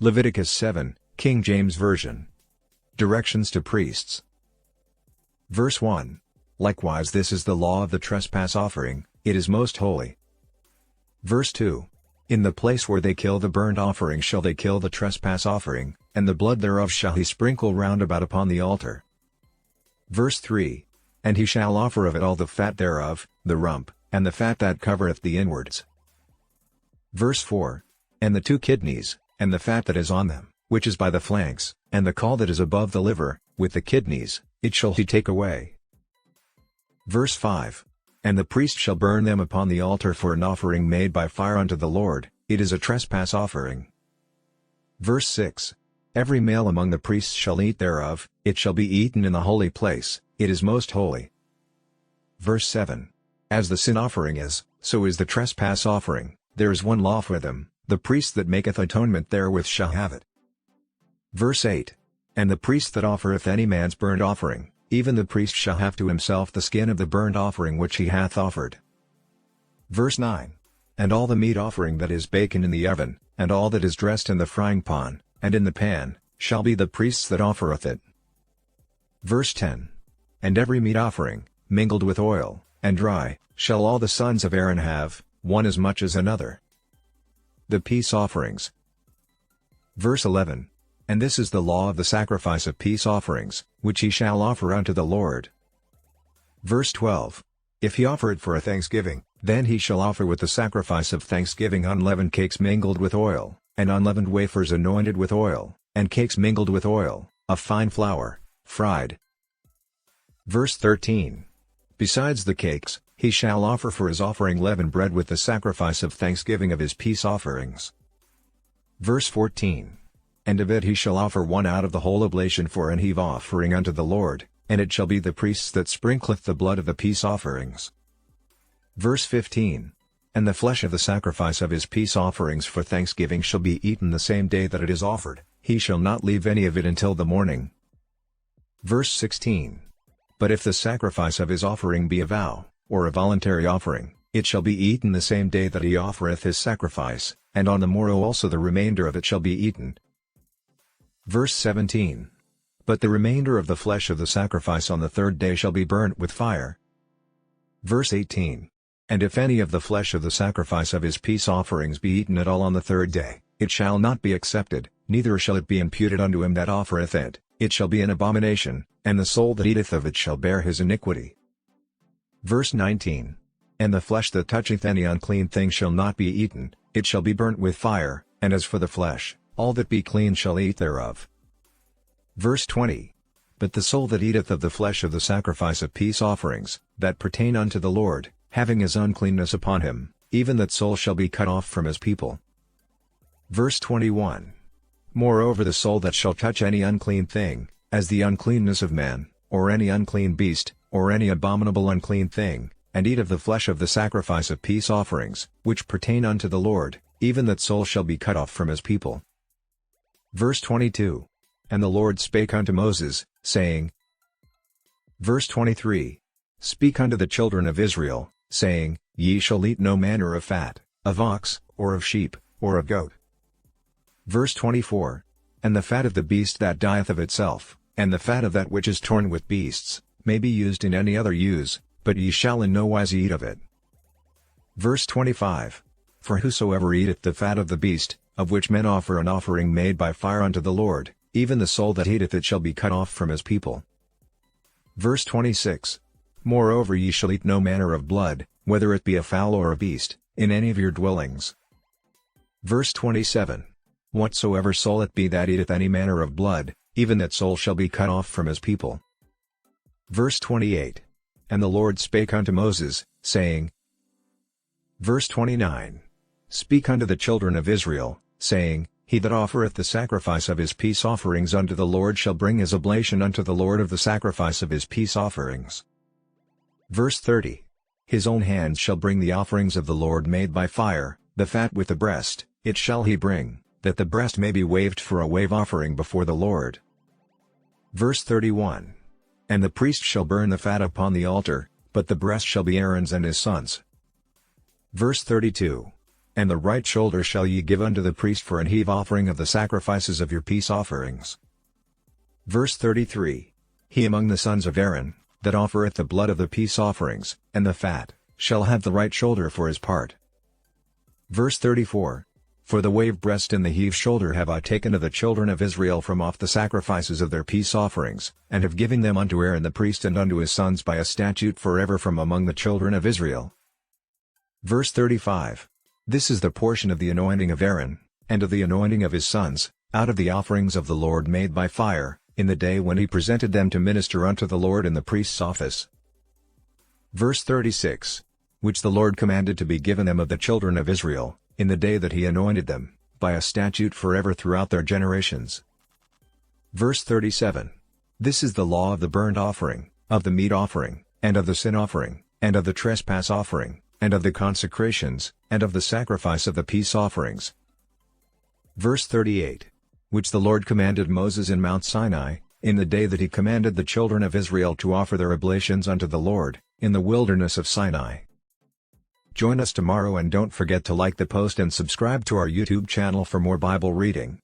Leviticus 7, King James Version. Directions to priests. Verse 1. Likewise this is the law of the trespass offering, it is most holy. Verse 2. In the place where they kill the burnt offering shall they kill the trespass offering, and the blood thereof shall he sprinkle round about upon the altar. Verse 3. And he shall offer of it all the fat thereof, the rump, and the fat that covereth the inwards. Verse 4. And the 2 kidneys, and the fat that is on them, which is by the flanks, and the caul that is above the liver, with the kidneys, it shall he take away. Verse 5. And the priest shall burn them upon the altar for an offering made by fire unto the Lord, it is a trespass offering. Verse 6. Every male among the priests shall eat thereof, it shall be eaten in the holy place, it is most holy. Verse 7. As the sin offering is, so is the trespass offering, there is one law for them, the priest that maketh atonement therewith shall have it. Verse 8. And the priest that offereth any man's burnt offering, even the priest shall have to himself the skin of the burnt offering which he hath offered. Verse 9. And all the meat offering that is baken in the oven, and all that is dressed in the frying pan, and in the pan, shall be the priest's that offereth it. Verse 10. And every meat offering, mingled with oil, and dry, shall all the sons of Aaron have, one as much as another. The peace offerings. Verse 11. And this is the law of the sacrifice of peace offerings, which he shall offer unto the Lord. Verse 12. If he offer it for a thanksgiving, then he shall offer with the sacrifice of thanksgiving unleavened cakes mingled with oil, and unleavened wafers anointed with oil, and cakes mingled with oil, of fine flour, fried. Verse 13. Besides the cakes, he shall offer for his offering leavened bread with the sacrifice of thanksgiving of his peace offerings. Verse 14. And of it he shall offer one out of the whole oblation for an heave offering unto the Lord, and it shall be the priest's that sprinkleth the blood of the peace offerings. Verse 15. And the flesh of the sacrifice of his peace offerings for thanksgiving shall be eaten the same day that it is offered, he shall not leave any of it until the morning. Verse 16. But if the sacrifice of his offering be a vow, or a voluntary offering, it shall be eaten the same day that he offereth his sacrifice, and on the morrow also the remainder of it shall be eaten. Verse 17. But the remainder of the flesh of the sacrifice on the 3rd day shall be burnt with fire. Verse 18. And if any of the flesh of the sacrifice of his peace offerings be eaten at all on the 3rd day, it shall not be accepted, neither shall it be imputed unto him that offereth it, it shall be an abomination, and the soul that eateth of it shall bear his iniquity. Verse 19. And the flesh that toucheth any unclean thing shall not be eaten, it shall be burnt with fire, and as for the flesh, all that be clean shall eat thereof. Verse 20. But the soul that eateth of the flesh of the sacrifice of peace offerings, that pertain unto the Lord, having his uncleanness upon him, even that soul shall be cut off from his people. Verse 21. Moreover the soul that shall touch any unclean thing, as the uncleanness of man, or any unclean beast, or any abominable unclean thing, and eat of the flesh of the sacrifice of peace offerings, which pertain unto the Lord, even that soul shall be cut off from his people. Verse 22. And the Lord spake unto Moses, saying. Verse 23. Speak unto the children of Israel, saying, Ye shall eat no manner of fat, of ox, or of sheep, or of goat. Verse 24. And the fat of the beast that dieth of itself, and the fat of that which is torn with beasts, may be used in any other use, but ye shall in no wise eat of it. Verse 25. For whosoever eateth the fat of the beast, of which men offer an offering made by fire unto the Lord, even the soul that eateth it shall be cut off from his people. Verse 26. Moreover ye shall eat no manner of blood, whether it be a fowl or a beast, in any of your dwellings. Verse 27. Whatsoever soul it be that eateth any manner of blood, even that soul shall be cut off from his people. Verse 28. And the Lord spake unto Moses, saying. Verse 29. Speak unto the children of Israel, saying, He that offereth the sacrifice of his peace offerings unto the Lord shall bring his oblation unto the Lord of the sacrifice of his peace offerings. Verse 30. His own hands shall bring the offerings of the Lord made by fire, the fat with the breast, it shall he bring, that the breast may be waved for a wave offering before the Lord. Verse 31. And the priest shall burn the fat upon the altar, but the breast shall be Aaron's and his sons. Verse 32. And the right shoulder shall ye give unto the priest for an heave offering of the sacrifices of your peace offerings. Verse 33. He among the sons of Aaron, that offereth the blood of the peace offerings, and the fat, shall have the right shoulder for his part. Verse 34. For the wave breast and the heave shoulder have I taken of the children of Israel from off the sacrifices of their peace offerings, and have given them unto Aaron the priest and unto his sons by a statute forever from among the children of Israel. Verse 35. This is the portion of the anointing of Aaron, and of the anointing of his sons, out of the offerings of the Lord made by fire, in the day when he presented them to minister unto the Lord in the priest's office. Verse 36. Which the Lord commanded to be given them of the children of Israel, in the day that he anointed them, by a statute forever throughout their generations. Verse 37. This is the law of the burnt offering, of the meat offering, and of the sin offering, and of the trespass offering, and of the consecrations, and of the sacrifice of the peace offerings. Verse 38. Which the Lord commanded Moses in Mount Sinai, in the day that he commanded the children of Israel to offer their oblations unto the Lord, in the wilderness of Sinai. Join us tomorrow and don't forget to like the post and subscribe to our YouTube channel for more Bible reading.